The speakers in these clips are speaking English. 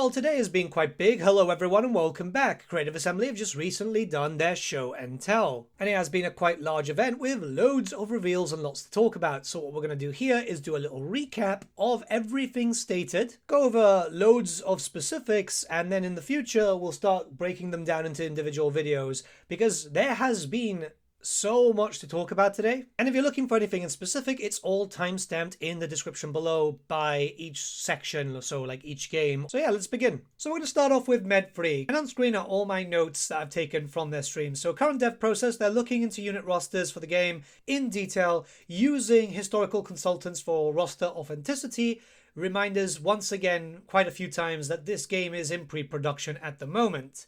Well, today has been quite big. Hello everyone and welcome back. Creative Assembly have just recently done their show and tell. And it has been a quite large event with loads of reveals and lots to talk about. So what we're going to do here is do a little recap of everything stated, go over loads of specifics, and then in the future we'll start breaking them down into individual videos because there has been so much to talk about today. And if you're looking for anything in specific, it's all timestamped in the description below by each section, so like each game. So yeah, let's begin. So we're going to start off with Med3. And on screen are all my notes that I've taken from their stream. So current dev process, they're looking into unit rosters for the game in detail, using historical consultants for roster authenticity. Reminders once again quite a few times that this game is in pre-production at the moment.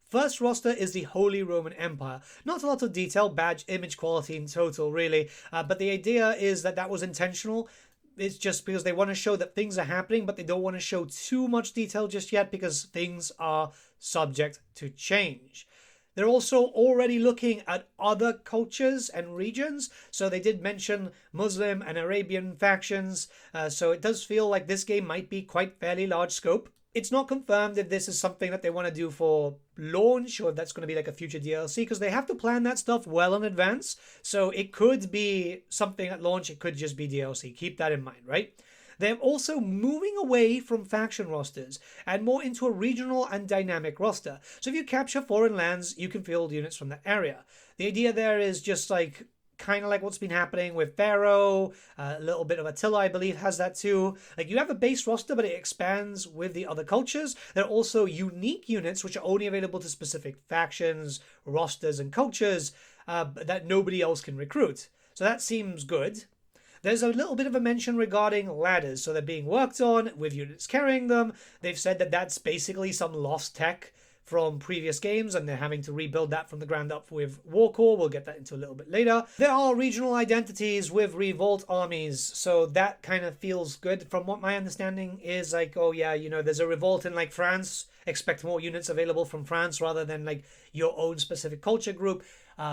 First roster is the Holy Roman Empire. Not a lot of detail, badge, image quality in total, really. But the idea is that that was intentional. It's just because they want to show that things are happening, but they don't want to show too much detail just yet because things are subject to change. They're also already looking at other cultures and regions. So they did mention Muslim and Arabian factions. So it does feel like this game might be quite fairly large scope. It's not confirmed if this is something that they want to do for launch or if that's going to be like a future DLC because they have to plan that stuff well in advance. So it could be something at launch. It could just be DLC. Keep that in mind, right? They're also moving away from faction rosters and more into a regional and dynamic roster. So if you capture foreign lands, you can field units from that area. The idea there is just like kind of like what's been happening with Pharaoh, a little bit of Attila, I believe, has that too. Like you have a base roster, but it expands with the other cultures. There are also unique units which are only available to specific factions, rosters, and cultures that nobody else can recruit. So that seems good. There's a little bit of a mention regarding ladders. So they're being worked on with units carrying them. They've said that that's basically some lost tech from previous games, and they're having to rebuild that from the ground up with Warcore. We'll get that into a little bit later. There are regional identities with revolt armies, so that kind of feels good. From what my understanding is, like, oh yeah, you know, there's a revolt in like France, expect more units available from France rather than like your own specific culture group.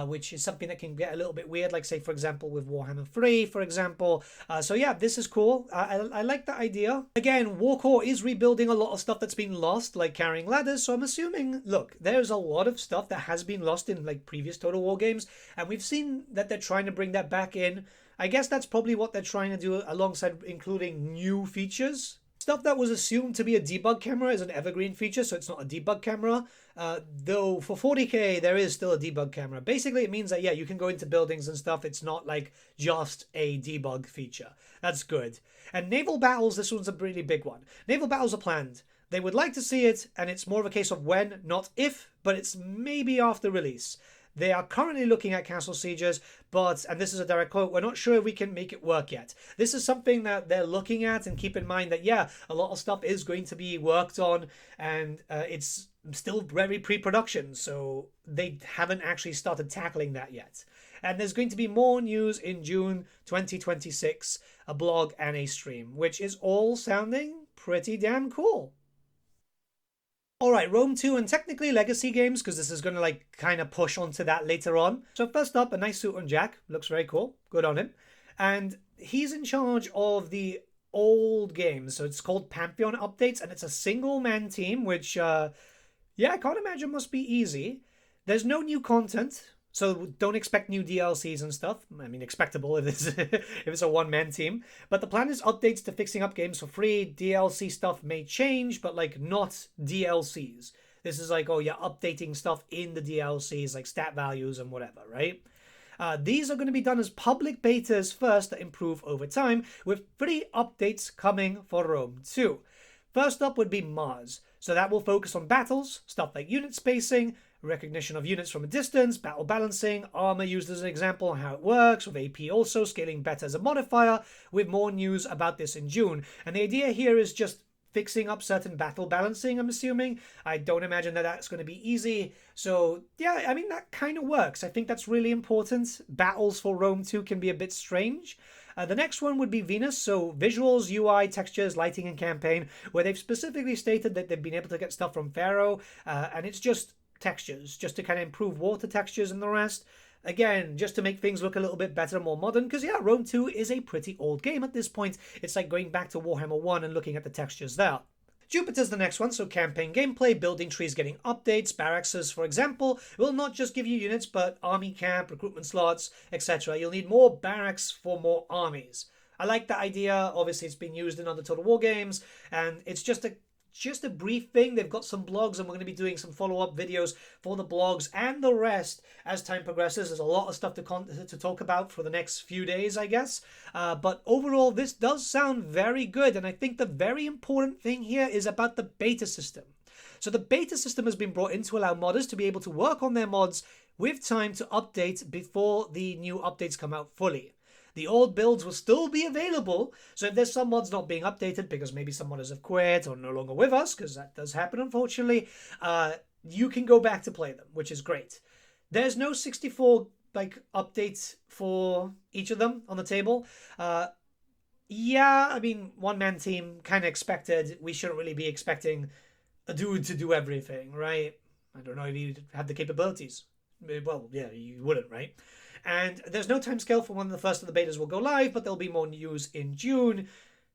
Which is something that can get a little bit weird, like say for example with Warhammer 3, for example. So yeah, this is cool. I like that idea. Again, Warcore is rebuilding a lot of stuff that's been lost, like carrying ladders, so I'm assuming, look, there's a lot of stuff that has been lost in like previous Total War games, and we've seen that they're trying to bring that back in. I guess that's probably what they're trying to do alongside including new features. Stuff that was assumed to be a debug camera is an evergreen feature, so it's not a debug camera. Though for 40k, there is still a debug camera. Basically, it means that, yeah, you can go into buildings and stuff. It's not like just a debug feature. That's good. And naval battles, this one's a really big one. Naval battles are planned. They would like to see it, and it's more of a case of when, not if, but it's maybe after release. They are currently looking at castle sieges, but, and this is a direct quote, we're not sure if we can make it work yet. This is something that they're looking at, and keep in mind that, yeah, a lot of stuff is going to be worked on, and it's still very pre-production, so they haven't actually started tackling that yet. And there's going to be more news in June 2026, a blog and a stream, which is all sounding pretty damn cool. Alright, Rome 2 and technically Legacy games, because this is going to like kind of push onto that later on. So first up, a nice suit on Jack. Looks very cool. Good on him. And he's in charge of the old games. So it's called Pantheon Updates, and it's a single-man team, which, yeah, I can't imagine must be easy. There's no new content, so don't expect new DLCs and stuff. I mean, expectable if it's a one-man team. But the plan is updates to fixing up games for free. DLC stuff may change, but like not DLCs. This is like, oh yeah, updating stuff in the DLCs, like stat values and whatever, right? These are going to be done as public betas first that improve over time, with 3 updates coming for Rome 2. First up would be Mars. So that will focus on battles, stuff like unit spacing, recognition of units from a distance, battle balancing, armor used as an example, how it works, with AP also scaling better as a modifier, with more news about this in June. And the idea here is just fixing up certain battle balancing, I'm assuming. I don't imagine that that's going to be easy. So yeah, I mean, that kind of works. I think that's really important. Battles for Rome 2 can be a bit strange. The next one would be Venus, so visuals, UI, textures, lighting, and campaign, where they've specifically stated that they've been able to get stuff from Pharaoh, and it's just textures, just to kind of improve water textures and the rest. Again, just to make things look a little bit better and more modern, because yeah, Rome 2 is a pretty old game at this point. It's like going back to Warhammer 1 and looking at the textures there. Jupiter's the next one, so campaign gameplay, building trees getting updates, barracks, for example, will not just give you units, but army camp, recruitment slots, etc. You'll need more barracks for more armies. I like that idea. Obviously, it's been used in other Total War games, and it's just a brief thing. They've got some blogs, and we're going to be doing some follow-up videos for the blogs and the rest as time progresses. There's a lot of stuff to talk about for the next few days, I guess. But overall, this does sound very good, and I think the very important thing here is about the beta system. So the beta system has been brought in to allow modders to be able to work on their mods with time to update before the new updates come out fully. The old builds will still be available, so if there's some mods not being updated because maybe some modders have quit or no longer with us, because that does happen unfortunately, you can go back to play them, which is great. There's no 64 updates for each of them on the table. Yeah, I mean, one-man team, kind of expected. We shouldn't really be expecting a dude to do everything, right? I don't know if you have the capabilities. Well, yeah, you wouldn't, right? And there's no timescale for when the first of the betas will go live, but there'll be more news in June.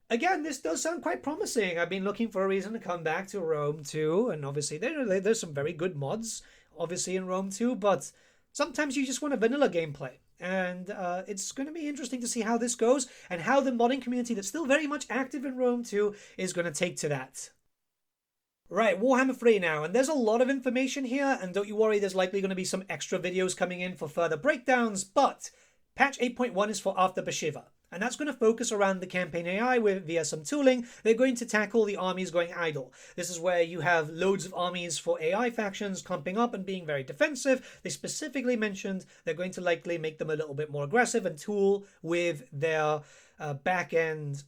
Again, this does sound quite promising. I've been looking for a reason to come back to Rome 2, and obviously there's some very good mods, obviously, in Rome 2, but sometimes you just want a vanilla gameplay. And it's going to be interesting to see how this goes, and how the modding community that's still very much active in Rome 2 is going to take to that. Right, Warhammer 3 now, and there's a lot of information here, and don't you worry, there's likely going to be some extra videos coming in for further breakdowns, but patch 8.1 is for after Bershiva, and that's going to focus around the campaign AI via some tooling. They're going to tackle the armies going idle. This is where you have loads of armies for AI factions clumping up and being very defensive. They specifically mentioned they're going to likely make them a little bit more aggressive and tool with their back-end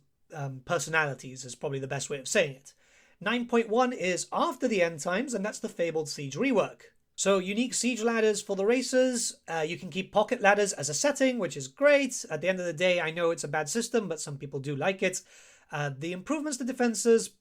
personalities is probably the best way of saying it. 9.1 is after the end times, and that's the fabled siege rework. So unique siege ladders for the racers. You can keep pocket ladders as a setting, which is great. At the end of the day, I know it's a bad system, but some people do like it. The improvements to defenses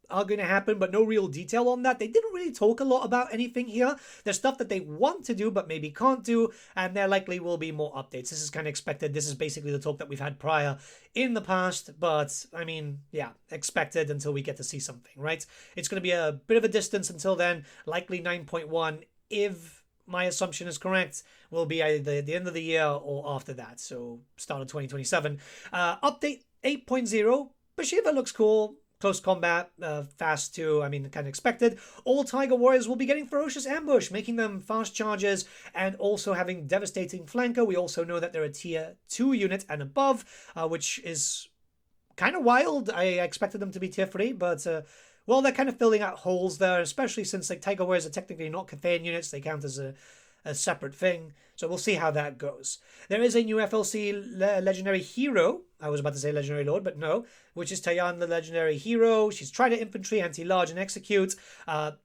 are going to happen, but no real detail on that. They didn't really talk a lot about anything here. There's stuff that they want to do, but maybe can't do, and there likely will be more updates. This is kind of expected. This is basically the talk that we've had prior in the past, but I mean, yeah, expected until we get to see something, right? It's going to be a bit of a distance until then. Likely 9.1, if my assumption is correct, will be either the end of the year or after that, so start of 2027. Update 8.0, Bershiva looks cool. Close combat, fast too, I mean, kind of expected. All Tiger Warriors will be getting Ferocious Ambush, making them fast charges and also having Devastating Flanker. We also know that they're a tier 2 unit and above, which is kind of wild. I expected them to be tier 3, but well, they're kind of filling out holes there, especially since Tiger Warriors are technically not Cathayan units. They count as a separate thing, so we'll see how that goes. There is a new FLC legendary hero. I was about to say legendary lord, but no, which is Tayan, the legendary hero. She's Trident infantry, anti-large, and execute.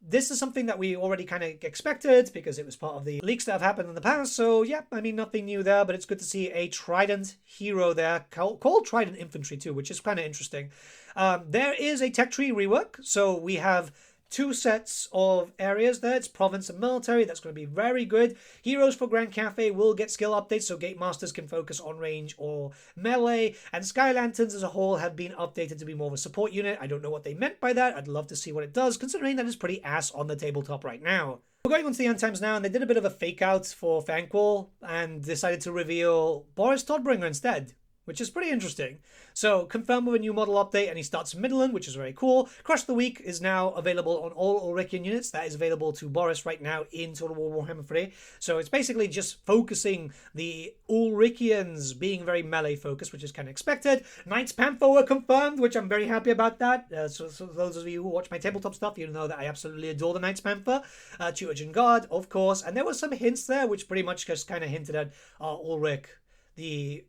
This is something that we already kind of expected because it was part of the leaks that have happened in the past. So yeah, I mean, nothing new there, but it's good to see a Trident hero there called Trident infantry too, which is kind of interesting. There is a tech tree rework, so we have 2 sets of areas there. It's province and military. That's going to be very good. Heroes for Grand Cafe will get skill updates, so Gate Masters can focus on range or melee. And Sky Lanterns as a whole have been updated to be more of a support unit. I don't know what they meant by that. I'd love to see what it does, considering that it's pretty ass on the tabletop right now. We're going on to the end times now, and they did a bit of a fake out for Thanquol and decided to reveal Boris Todbringer instead, which is pretty interesting. So, confirmed with a new model update, and he starts in Midland, which is very cool. Crush of the Week is now available on all Ulrichian units. That is available to Boris right now in Total War Warhammer 3. So, it's basically just focusing the Ulrichians being very melee focused, which is kind of expected. Knights Panther were confirmed, which I'm very happy about that. So those of you who watch my tabletop stuff, you know that I absolutely adore the Knights Panther. Tutogen Guard, of course. And there were some hints there, which pretty much just kind of hinted at Ulrich.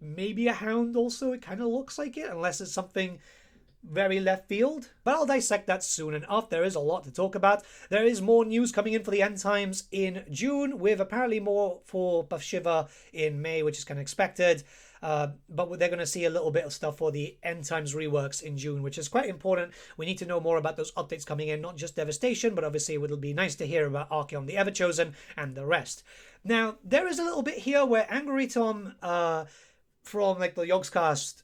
Maybe a hound also, it kind of looks like it, unless it's something very left field. But I'll dissect that soon enough. There is a lot to talk about. There is more news coming in for the end times in June, with apparently more for Bershiva in May, which is kind of expected. But they're going to see a little bit of stuff for the end times reworks in June, which is quite important. We need to know more about those updates coming in, not just Devastation, but obviously it will be nice to hear about Archeon the Everchosen and the rest. Now, there is a little bit here where Angry Tom from the Yogscast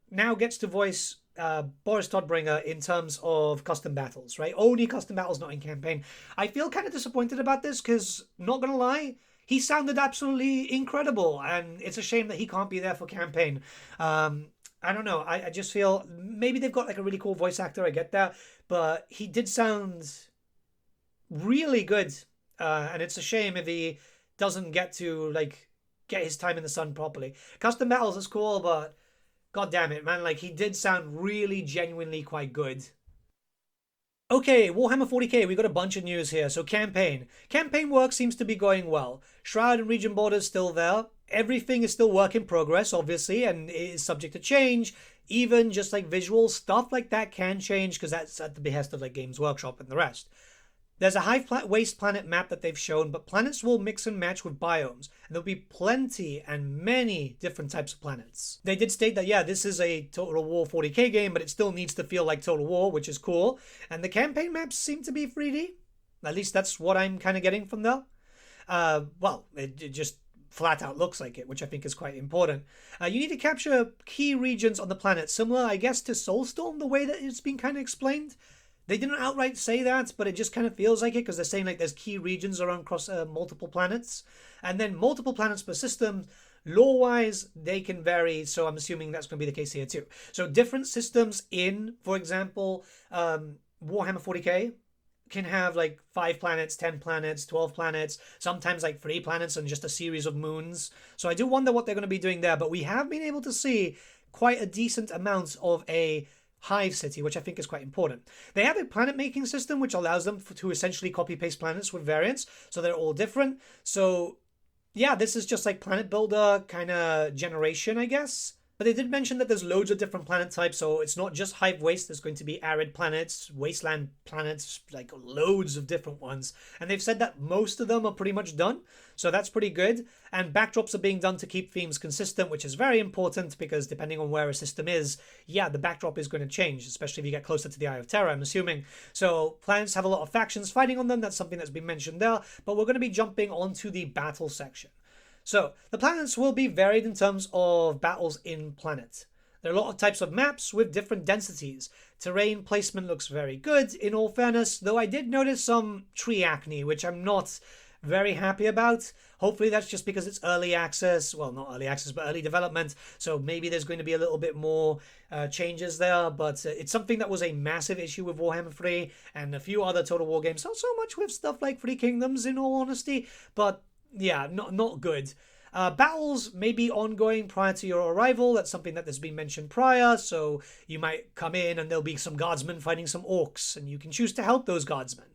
now gets to voice Boris Todbringer in terms of custom battles, right? Only custom battles, not in campaign. I feel kind of disappointed about this because, not gonna lie, he sounded absolutely incredible, and it's a shame that he can't be there for campaign. I don't know. I just feel maybe they've got like a really cool voice actor. I get that, but he did sound really good, and it's a shame if he doesn't get to like get his time in the sun properly. Custom battles is cool, but god damn it, man! Like he did sound really genuinely quite good. Okay, Warhammer 40k, we got a bunch of news here. So campaign. Campaign work seems to be going well. Shroud and region borders still there. Everything is still work in progress, obviously, and it is subject to change. Even just like visual stuff like that can change because that's at the behest of like Games Workshop and the rest. There's a high waste planet map that they've shown, but planets will mix and match with biomes, and there'll be plenty and many different types of planets. They did state that, yeah, this is a Total War 40k game, but it still needs to feel like Total War, which is cool. And the campaign maps seem to be 3D. At least that's what I'm kind of getting from there. Well, it just flat out looks like it, which I think is quite important. You need to capture key regions on the planet, similar, I guess, to Soulstorm, the way that it's been kind of explained. They didn't outright say that, but it just kind of feels like it because they're saying like there's key regions around across multiple planets, and then multiple planets per system. Lore-wise, they can vary, so I'm assuming that's going to be the case here too. So different systems in, for example, Warhammer 40k can have like 5 planets, 10 planets, 12 planets, sometimes like 3 planets and just a series of moons. So I do wonder what they're going to be doing there, but we have been able to see quite a decent amount of a Hive City, which I think is quite important. They have a planet making system which allows them to essentially copy paste planets with variants, so they're all different. So yeah, this is just like planet builder kind of generation, I guess. But they did mention that there's loads of different planet types, so it's not just Hive Waste. There's going to be arid planets, wasteland planets, like loads of different ones. And they've said that most of them are pretty much done, so that's pretty good. And backdrops are being done to keep themes consistent, which is very important because depending on where a system is, yeah, the backdrop is going to change, especially if you get closer to the Eye of Terror, I'm assuming. So planets have a lot of factions fighting on them. That's something that's been mentioned there. But we're going to be jumping onto the battle section. So, the planets will be varied in terms of battles in planet. There are a lot of types of maps with different densities. Terrain placement looks very good, in all fairness, though I did notice some tree acne, which I'm not very happy about. Hopefully that's just because it's early access. Well, not early access, but early development. So maybe there's going to be a little bit more changes there. But it's something that was a massive issue with Warhammer 3 and a few other Total War games. Not so much with stuff like Three Kingdoms, in all honesty, but yeah, not good. Battles may be ongoing prior to your arrival. That's something that has been mentioned prior. So you might come in and there'll be some guardsmen fighting some orcs, and you can choose to help those guardsmen.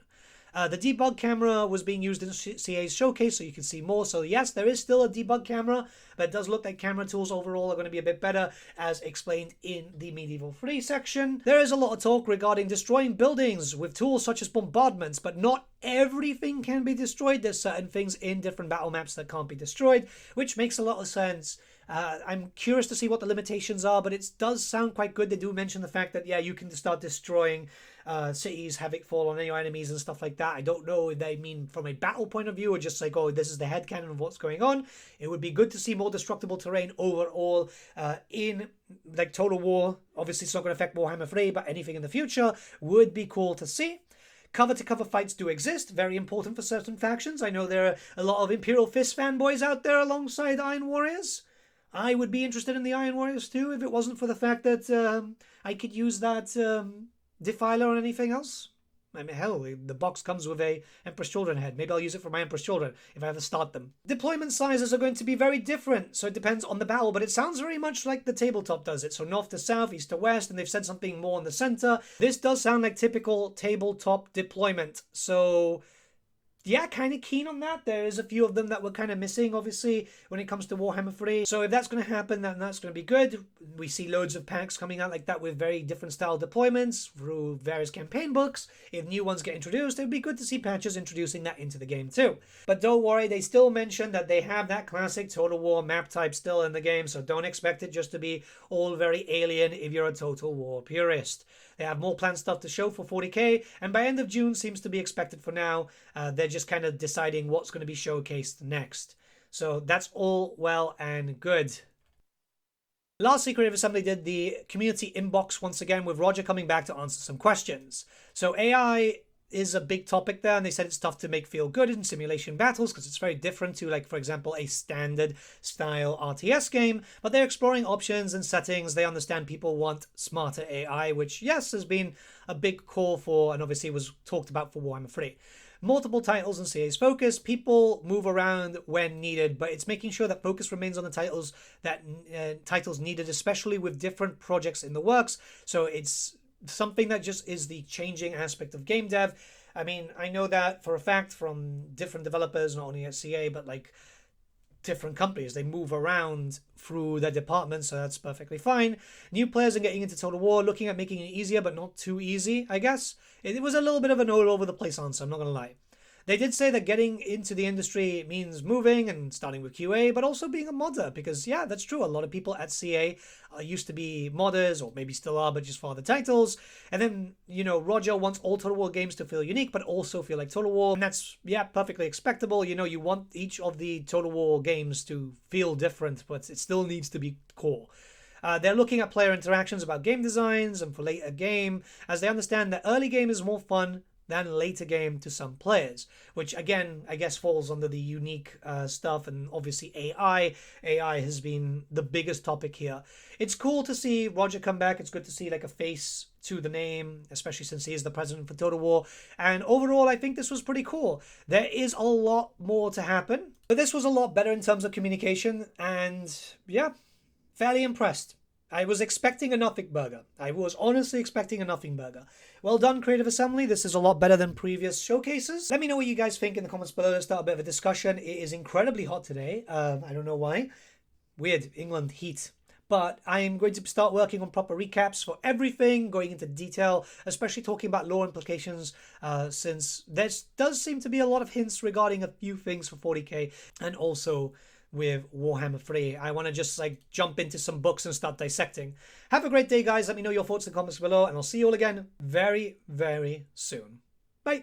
The debug camera was being used in CA's showcase, so you can see more. So yes, there is still a debug camera, but it does look like camera tools overall are going to be a bit better, as explained in the Medieval 3 section. There is a lot of talk regarding destroying buildings with tools such as bombardments, but not everything can be destroyed. There's certain things in different battle maps that can't be destroyed, which makes a lot of sense. I'm curious to see what the limitations are, but it does sound quite good. They do mention the fact that, yeah, you can start destroying cities, havoc fall on your enemies and stuff like that. I don't know if they mean from a battle point of view or just like, oh, this is the headcanon of what's going on. It would be good to see more destructible terrain overall in like Total War. Obviously, it's not going to affect Warhammer 3, but anything in the future would be cool to see. Cover-to-cover fights do exist, very important for certain factions. I know there are a lot of Imperial Fist fanboys out there alongside Iron Warriors. I would be interested in the Iron Warriors too if it wasn't for the fact that I could use that Defiler on anything else. I mean, hell, the box comes with a Empress Children head. Maybe I'll use it for my Empress Children if I ever start them. Deployment sizes are going to be very different, so it depends on the battle, but it sounds very much like the tabletop does it. So north to south, east to west, and they've said something more in the center. This does sound like typical tabletop deployment. So yeah, kind of keen on that. There is a few of them that we're kind of missing, obviously, when it comes to Warhammer 3. So if that's going to happen, then that's going to be good. We see loads of packs coming out like that with very different style deployments through various campaign books. If new ones get introduced, it would be good to see patches introducing that into the game too. But don't worry, they still mention that they have that classic Total War map type still in the game, so don't expect it just to be all very alien if you're a Total War purist. They have more planned stuff to show for 40k, and by end of June seems to be expected for now. They're just kind of deciding what's going to be showcased next. So that's all well and good. Lastly, Creative Assembly did the community inbox once again with Roger coming back to answer some questions. So AI is a big topic there, and they said it's tough to make feel good in simulation battles because it's very different to, like, for example, a standard style RTS game, but they're exploring options and settings. They understand people want smarter AI, which, yes, has been a big call for, and obviously was talked about for Warhammer 3. Multiple titles and CA's focus. People move around when needed, but it's making sure that focus remains on the titles that titles needed, especially with different projects in the works. So it's something that just is the changing aspect of game dev. I mean, I know that for a fact from different developers, not only at CA, but like different companies. They move around through their departments, so that's perfectly fine. New players are getting into Total War, looking at making it easier, but not too easy, I guess. It was a little bit of an all over the place answer, I'm not going to lie. They did say that getting into the industry means moving and starting with QA, but also being a modder, because yeah, that's true. A lot of people at CA used to be modders, or maybe still are, but just for other titles. And then, you know, Roger wants all Total War games to feel unique, but also feel like Total War. And that's, yeah, perfectly expectable. You know, you want each of the Total War games to feel different, but it still needs to be core. They're looking at player interactions about game designs and for later game, as they understand that early game is more fun than later game to some players, which again, I guess falls under the unique stuff, and obviously AI. AI has been the biggest topic here. It's cool to see Roger come back. It's good to see like a face to the name, especially since he is the president for Total War. And overall, I think this was pretty cool. There is a lot more to happen, but this was a lot better in terms of communication, and yeah, fairly impressed. I was expecting a nothing burger. I was honestly expecting a nothing burger. Well done, Creative Assembly. This is a lot better than previous showcases. Let me know what you guys think in the comments below. Let's start a bit of a discussion. It is incredibly hot today. I don't know why. Weird, England heat. But I am going to start working on proper recaps for everything, going into detail, especially talking about lore implications, since there does seem to be a lot of hints regarding a few things for 40k, and also with Warhammer 3. I want to just like jump into some books and start dissecting. Have a great day, guys. Let me know your thoughts in the comments below, and I'll see you all again very, very soon. Bye.